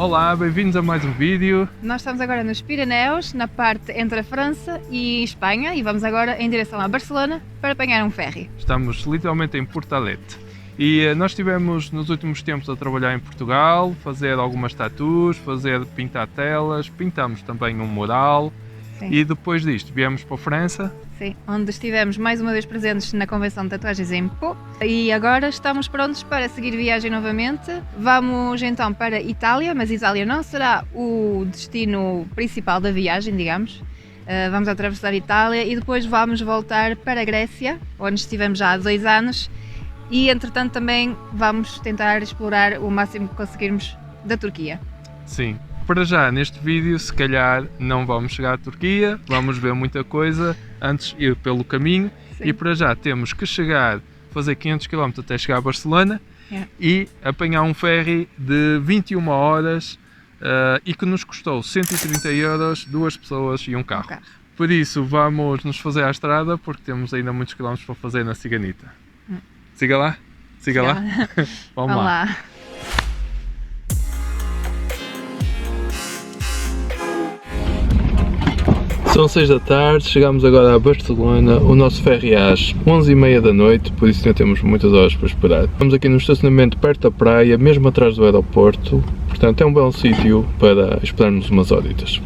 Olá, bem-vindos a mais um vídeo. Nós estamos agora nos Pirineus, na parte entre a França e Espanha, e vamos agora em direção a Barcelona para apanhar um ferry. Estamos literalmente em Portalet. E nós estivemos nos últimos tempos a trabalhar em Portugal, fazer algumas tatuas, pintar telas, pintamos também um mural. Sim. E depois disto viemos para a França. Sim, onde estivemos mais uma vez presentes na convenção de tatuagens em Pau. E agora estamos prontos para seguir viagem novamente. Vamos então para a Itália, mas Itália não será o destino principal da viagem, digamos. Vamos atravessar a Itália e depois vamos voltar para a Grécia, onde estivemos já há 2 anos. E entretanto também vamos tentar explorar o máximo que conseguirmos da Turquia. Sim. Para já, neste vídeo, se calhar não vamos chegar à Turquia, vamos ver muita coisa antes ir pelo caminho. Sim. E para já temos que fazer 500 km até chegar a Barcelona e apanhar um ferry de 21 horas e que nos custou 130 €, 2 pessoas e um carro. Por isso, vamos nos fazer à estrada porque temos ainda muitos quilómetros para fazer na Ciganita. Siga lá? Siga lá? Vamos lá. São 6 da tarde, chegamos agora a Barcelona, o nosso ferry às 11h30 da noite, por isso ainda temos muitas horas para esperar. Estamos aqui no estacionamento perto da praia, mesmo atrás do aeroporto, portanto é um belo sítio para esperarmos umas horitas.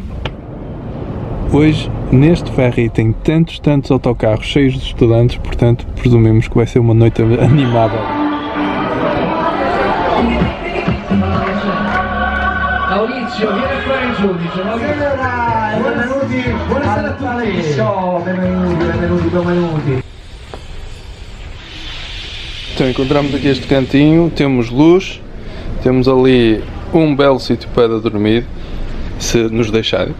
Hoje, neste ferry tem tantos autocarros cheios de estudantes, portanto presumimos que vai ser uma noite animada. Maurizio, vieni qua in giudice. Buonasera a tutti. Benvenuti. Então encontramos aqui este cantinho, temos luz, temos ali um belo sítio para dormir, se nos deixarem.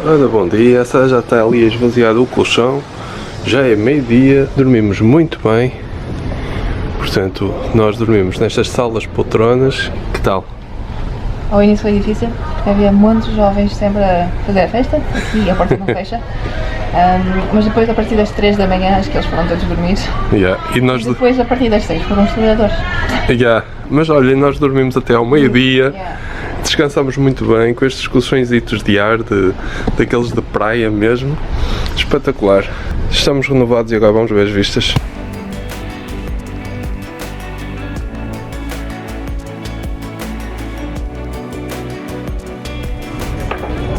Ora, bom dia, a Sara já está ali a esvaziar o colchão. Já é meio-dia, dormimos muito bem, portanto nós dormimos nestas salas poltronas. Que tal? Ao início foi difícil, porque havia muitos jovens sempre a fazer a festa, aqui a porta não fecha, mas depois a partir das 3 da manhã acho que eles foram todos dormir. E nós depois a partir das 6 foram os trabalhadores. Mas olha, nós dormimos até ao meio-dia. Descansamos muito bem com estes colchõezitos de ar, daqueles de praia mesmo. Espetacular. Estamos renovados e agora vamos ver as vistas.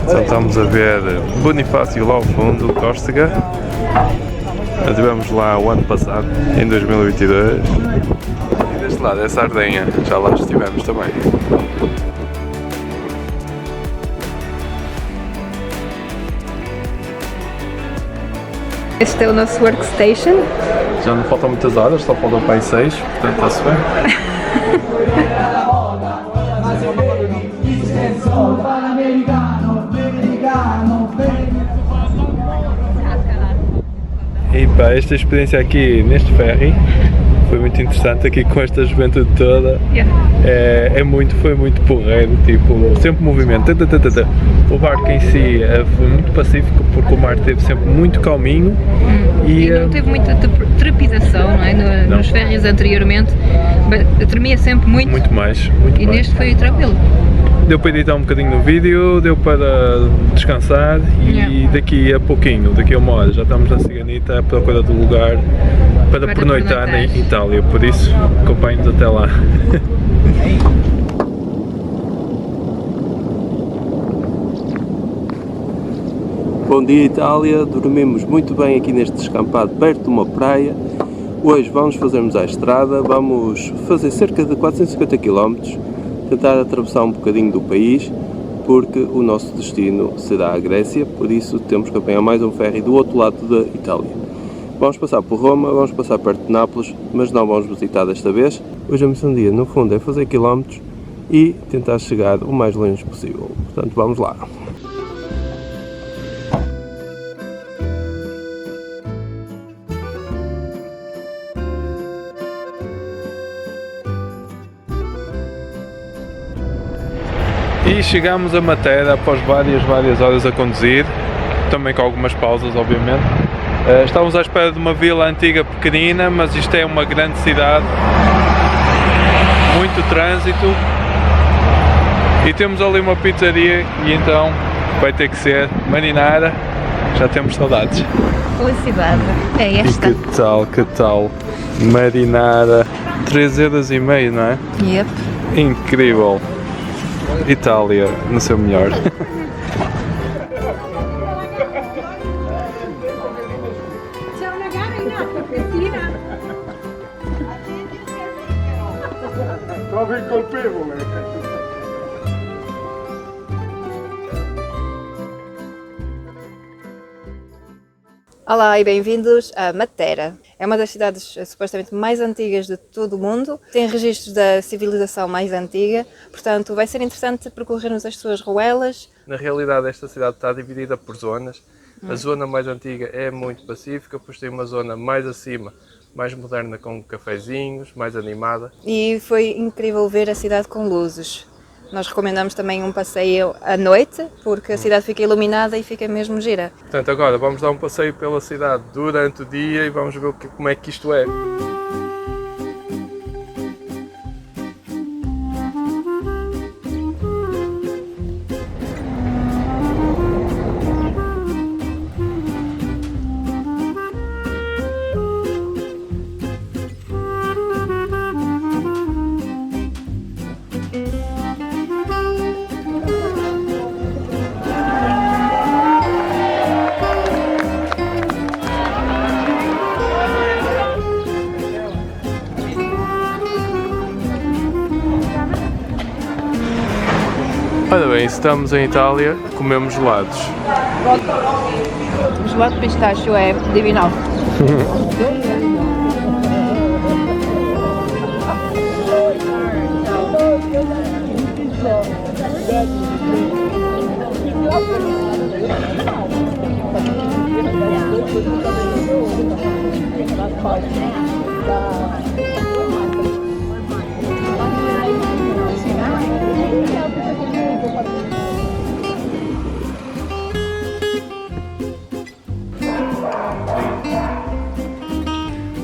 Então estamos a ver Bonifácio lá ao fundo, Córcega. Estivemos lá o ano passado, em 2022. E deste lado é Sardenha, já lá estivemos também. Este é o nosso workstation. Já não faltam muitas horas, só faltam para aí 6, portanto está-se bem. E pá, esta experiência aqui neste ferry foi muito interessante, aqui com esta juventude toda. Foi muito porreiro, tipo, sempre movimento. O barco em si foi muito pacífico porque o mar esteve sempre muito calminho e não teve muita trepidação, não é? Nos ferries anteriormente tremia sempre muito. Muito mais. Neste foi tranquilo. Deu para editar um bocadinho no vídeo, deu para descansar e daqui a pouquinho, daqui a 1 hora, já estamos na Ciganita à procura do lugar para pernoitar em Itália, por isso acompanhem-nos até lá. Bom dia Itália, dormimos muito bem aqui neste descampado perto de uma praia. Hoje vamos fazermos a estrada, vamos fazer cerca de 450 km, tentar atravessar um bocadinho do país, porque o nosso destino será a Grécia, por isso temos que apanhar mais um ferry do outro lado da Itália. Vamos passar por Roma, vamos passar perto de Nápoles, mas não vamos visitar desta vez. Hoje a missão do dia, no fundo, é fazer quilómetros e tentar chegar o mais longe possível. Portanto, vamos lá. E chegamos a Matera após várias horas a conduzir, também com algumas pausas obviamente. Estávamos à espera de uma vila antiga pequenina, mas isto é uma grande cidade, muito trânsito, e temos ali uma pizzaria e então vai ter que ser marinara, já temos saudades. Felicidade. É esta. E que tal, marinara, 3,5€, não é? Yep. Incrível, Itália no seu melhor. Trovi il colpevole. Olá e bem-vindos a Matera. É uma das cidades supostamente mais antigas de todo o mundo. Tem registros da civilização mais antiga, portanto vai ser interessante percorrermos as suas ruelas. Na realidade, esta cidade está dividida por zonas. A zona mais antiga é muito pacífica, depois tem uma zona mais acima, mais moderna, com cafezinhos, mais animada. E foi incrível ver a cidade com luzes. Nós recomendamos também um passeio à noite, porque a cidade fica iluminada e fica mesmo gira. Portanto, agora vamos dar um passeio pela cidade durante o dia e vamos ver como é que isto é. Ora bem, estamos em Itália, comemos gelados. O gelado de pistacho é divinal.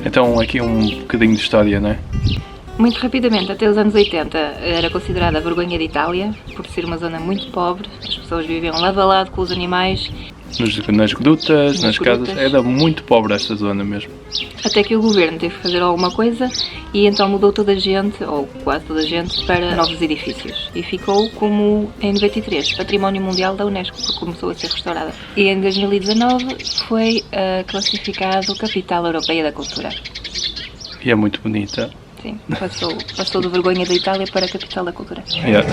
Então aqui um bocadinho de história, não é? Muito rapidamente, até os anos 80 era considerada a vergonha de Itália, por ser uma zona muito pobre, as pessoas viviam lado a lado com os animais. Nas grutas, nas grutas. casas, era muito pobre esta zona mesmo. Até que o governo teve que fazer alguma coisa e então mudou toda a gente, ou quase toda a gente, para novos edifícios. E ficou como em 93, Património Mundial da Unesco, porque começou a ser restaurada. E em 2019 foi classificado Capital Europeia da Cultura. E é muito bonita. Sim, passou de vergonha da Itália para a Capital da Cultura. Yeah.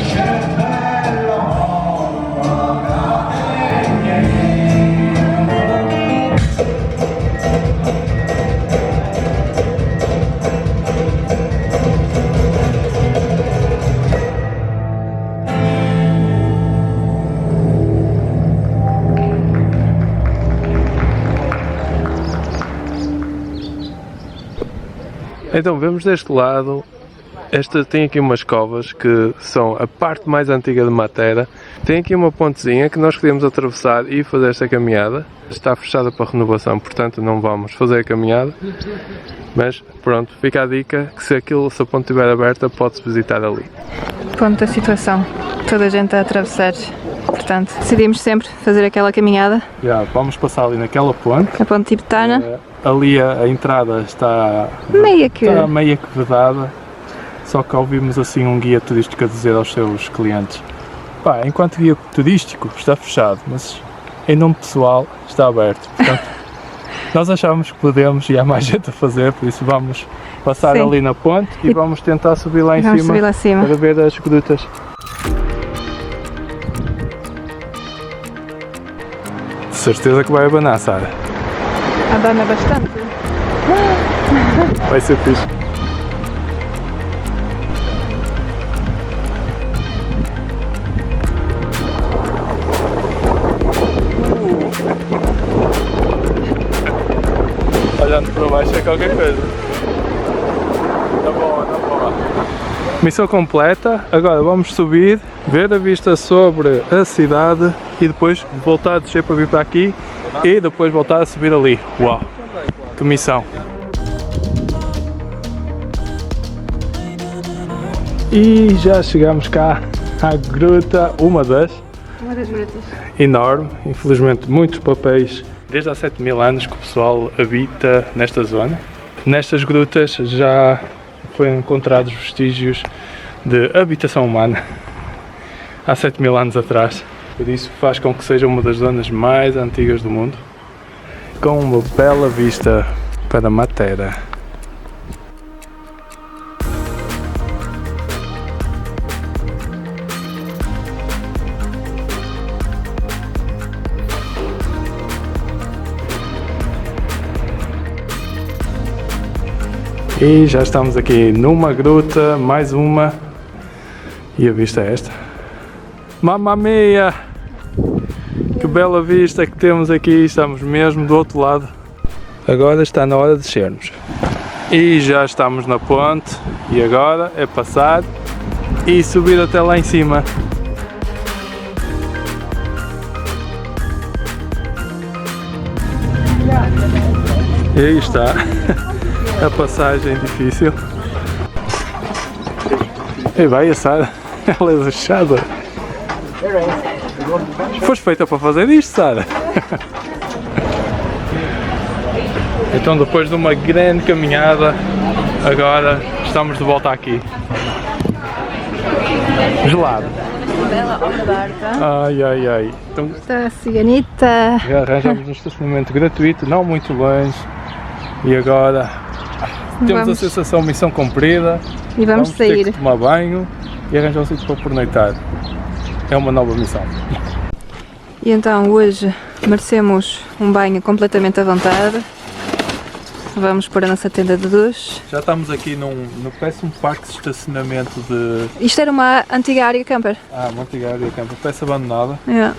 Então, vemos deste lado, tem aqui umas covas que são a parte mais antiga de Matera. Tem aqui uma pontezinha que nós queríamos atravessar e fazer esta caminhada. Está fechada para renovação, portanto não vamos fazer a caminhada. Mas pronto, fica a dica que se a ponte estiver aberta, pode-se visitar ali. Ponto da situação, toda a gente a atravessar, portanto decidimos sempre fazer aquela caminhada. Vamos passar ali naquela ponte. A ponte tibetana. Ali a entrada está meio que vedada, só que ouvimos assim um guia turístico a dizer aos seus clientes: pá, enquanto guia turístico está fechado, mas em nome pessoal está aberto. Portanto, nós achávamos que podemos e há mais gente a fazer, por isso vamos passar ali na ponte e vamos tentar subir lá em cima para ver as grutas. De certeza que vai abanar, Sara. Abana bastante. Vai ser fixe. Olhando para baixo é qualquer coisa. Tá bom, tá bom. Missão completa, agora vamos subir, ver a vista sobre a cidade e depois voltar a descer para vir para aqui e depois voltar a subir ali. Uau, que missão! E já chegamos cá à gruta, uma das grutas. enorme, infelizmente muitos papéis, desde há 7.000 anos que o pessoal habita nesta zona. Nestas grutas já foram encontrados vestígios de habitação humana há 7.000 anos atrás. Por isso faz com que seja uma das zonas mais antigas do mundo, com uma bela vista para Matera. E já estamos aqui numa gruta, mais uma, e a vista é esta. Mamma mia! Que bela vista que temos aqui, estamos mesmo do outro lado. Agora está na hora de descermos. E já estamos na ponte, e agora é passar e subir até lá em cima. E aí está. A passagem difícil. E vai a Sara, ela é deixada. Foste feita para fazer isto, Sara. Então depois de uma grande caminhada, agora estamos de volta aqui. Gelado. Bela onda barca. Ai ai ai. Então, Está a ciganita. já arranjamos um estacionamento gratuito, não muito longe. E agora temos a sensação missão cumprida. E vamos ter sair. que tomar banho e arranjar um sítio para pernoitar. É uma nova missão. E então hoje merecemos um banho completamente à vontade. Vamos pôr a nossa tenda de duche. Já estamos aqui no péssimo parque de estacionamento de... Isto era uma antiga área camper. uma antiga área de campo, peça abandonada. É.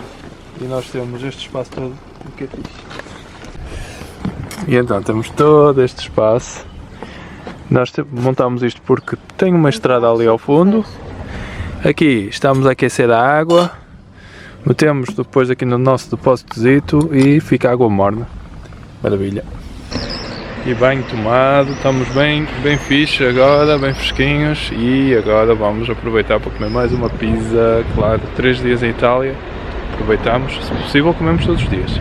E nós temos este espaço todo, o que é fixe. E então temos todo este espaço. Nós montámos isto porque tem uma estrada ali ao fundo. Aqui estamos a aquecer a água. Metemos depois aqui no nosso depósitozito e fica água morna. Maravilha. E banho tomado, estamos bem fixe agora, bem fresquinhos. E agora vamos aproveitar para comer mais uma pizza. Claro, 3 dias em Itália. Aproveitamos, se possível comemos todos os dias.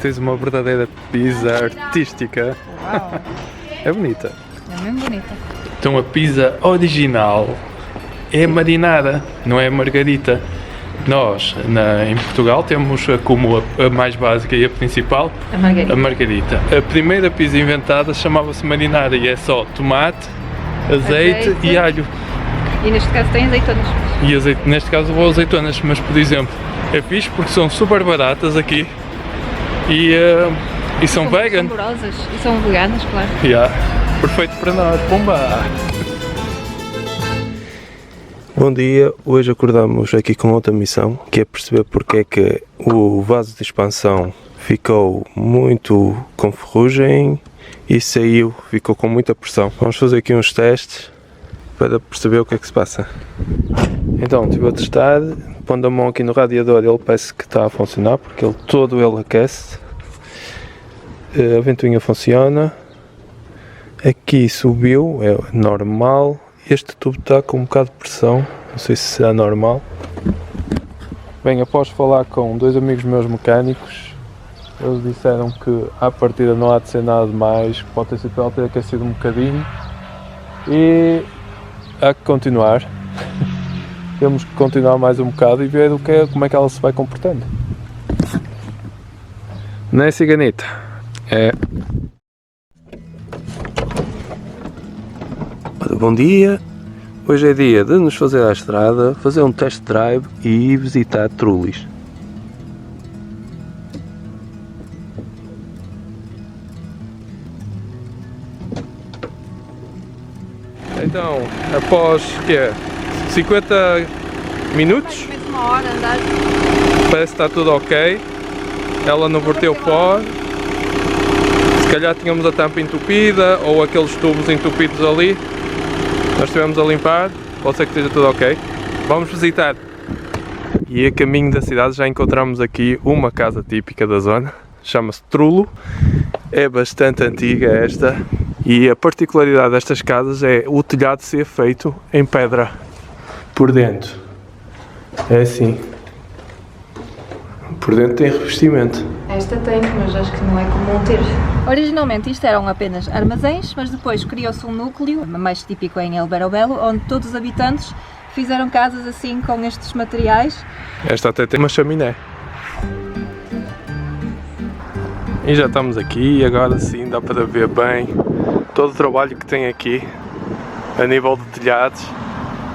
Tens uma verdadeira pizza artística. Uau. É bonita. É mesmo bonita. Então a pizza original é marinara, não é margarita. Nós, em Portugal, temos como a mais básica e a principal, a margarita. A primeira pizza inventada chamava-se marinara e é só tomate, azeite e alho. E neste caso tem azeitonas. E azeite, neste caso vou azeitonas, mas por exemplo, é fixe porque são super baratas aqui e são vegan. São saborosas e são veganas, claro. Yeah. Perfeito para nós, pumba! Bom dia, hoje acordamos aqui com outra missão, que é perceber porque é que o vaso de expansão ficou muito com ferrugem e ficou com muita pressão. Vamos fazer aqui uns testes para perceber o que é que se passa. Então, estive a testar, pondo a mão aqui no radiador, ele parece que está a funcionar, porque todo ele aquece. A ventoinha funciona. Aqui subiu, é normal. Este tubo está com um bocado de pressão, não sei se será normal. Bem, após falar com 2 amigos meus mecânicos, eles disseram que à partida não há de ser nada demais, pode ter sido para ter aquecido um bocadinho e há que continuar. Temos que continuar mais um bocado e ver como é que ela se vai comportando. Não é, ciganita? É. Bom dia, hoje é dia de nos fazer à estrada, fazer um test drive e visitar Trulis. Então, após quê? 50 minutos? Mais uma hora a andar. Parece que está tudo ok. Ela não verteu pó. Se calhar tínhamos a tampa entupida ou aqueles tubos entupidos ali. Nós estivemos a limpar. Pode ser que esteja tudo ok. Vamos visitar. E a caminho da cidade já encontramos aqui uma casa típica da zona. Chama-se Trulo. É bastante antiga esta. E a particularidade destas casas é o telhado ser feito em pedra. Por dentro. É assim. Por dentro tem revestimento. Esta tem, mas acho que não é comum ter. Originalmente isto eram apenas armazéns, mas depois criou-se um núcleo, mais típico em El Berobello, onde todos os habitantes fizeram casas assim com estes materiais. Esta até tem uma chaminé. E já estamos aqui e agora sim dá para ver bem todo o trabalho que tem aqui a nível de telhados.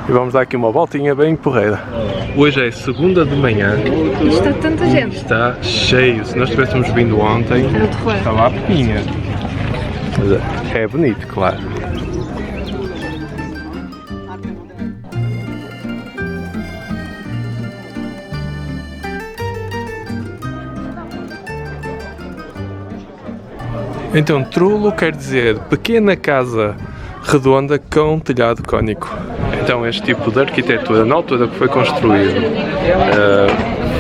E vamos dar aqui uma voltinha bem porreira. Hoje é segunda de manhã. E está tanta gente. Está cheio. Se nós tivéssemos vindo ontem, Era o terror. estava a pequinha. Mas é bonito, claro. Então, trulo quer dizer pequena casa redonda com telhado cônico. Então, este tipo de arquitetura, na altura que foi construído,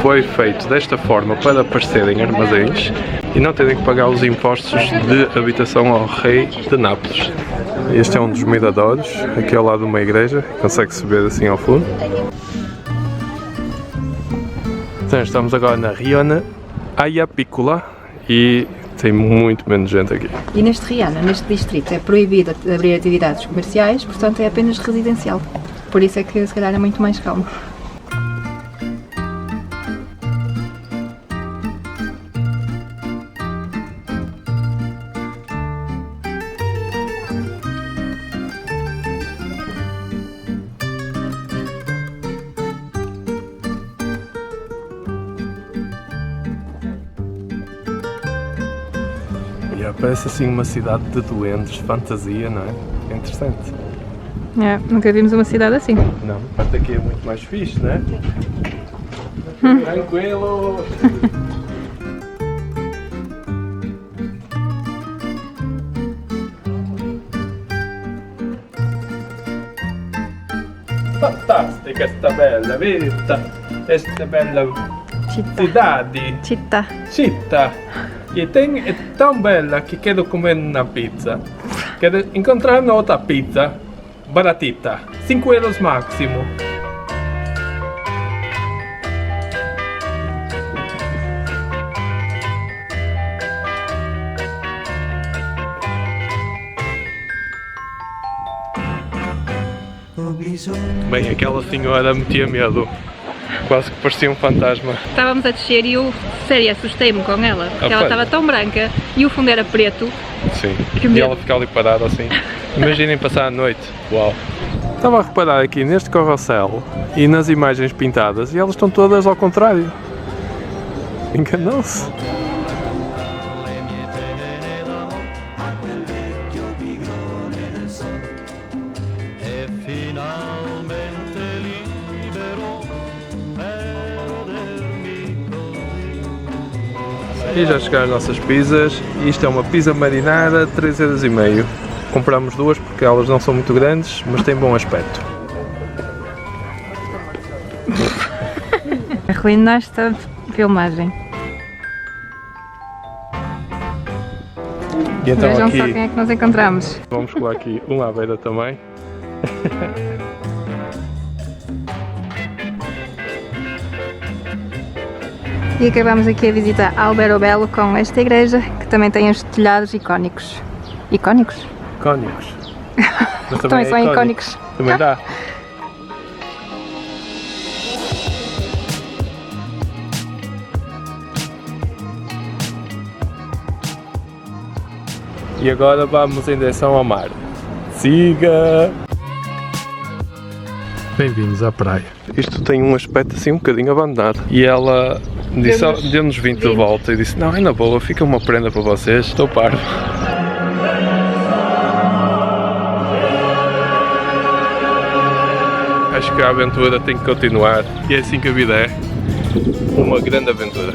foi feito desta forma para parecerem armazéns e não terem que pagar os impostos de habitação ao rei de Nápoles. Este é um dos miradouros, aqui ao lado de uma igreja, consegue-se ver assim ao fundo. Então, estamos agora na Rione Aiapiccola e tem muito menos gente aqui. E neste Rione, neste distrito, é proibido abrir atividades comerciais, portanto é apenas residencial. Por isso é que se calhar é muito mais calmo. Parece assim uma cidade de doentes, fantasia, não é? É interessante. É, nunca vimos uma cidade assim. Não, a parte daqui é muito mais fixe, não é? Tranquilo! Fantástica esta bella vita, esta bella cidade. Città. E é tão bela que quero comer uma pizza. Quero encontrar uma outra pizza baratita, 5 euros máximo. Bem, aquela senhora metia medo. Quase que parecia um fantasma. Estávamos a descer e eu, sério, assustei-me com ela. Porque ela estava tão branca e o fundo era preto. Sim, e ela ficava ali parada assim. Imaginem passar a noite. Uau! Estava a reparar aqui neste carrossel e nas imagens pintadas e elas estão todas ao contrário. Enganou-se. E já chegaram as nossas pizzas. Isto é uma pizza marinara, 3,5 €. Compramos duas porque elas não são muito grandes, mas têm bom aspecto. Arruinaste a filmagem. E então Vejam aqui, só quem é que nós encontramos. vamos colar aqui um à beira também. E acabamos aqui a visitar Alberobello com esta igreja, que também tem os telhados icónicos. Icónicos? Icónicos. Mas Também são icónico. icónicos. Também dá. E agora vamos em direção ao mar. Siga! Bem-vindos à praia. Isto tem um aspecto assim um bocadinho abandonado. E ela deu-nos 20 de volta e disse: não, é na boa, fica uma prenda para vocês, estou parvo. acho que a aventura tem que continuar e é assim que a vida é, uma grande aventura.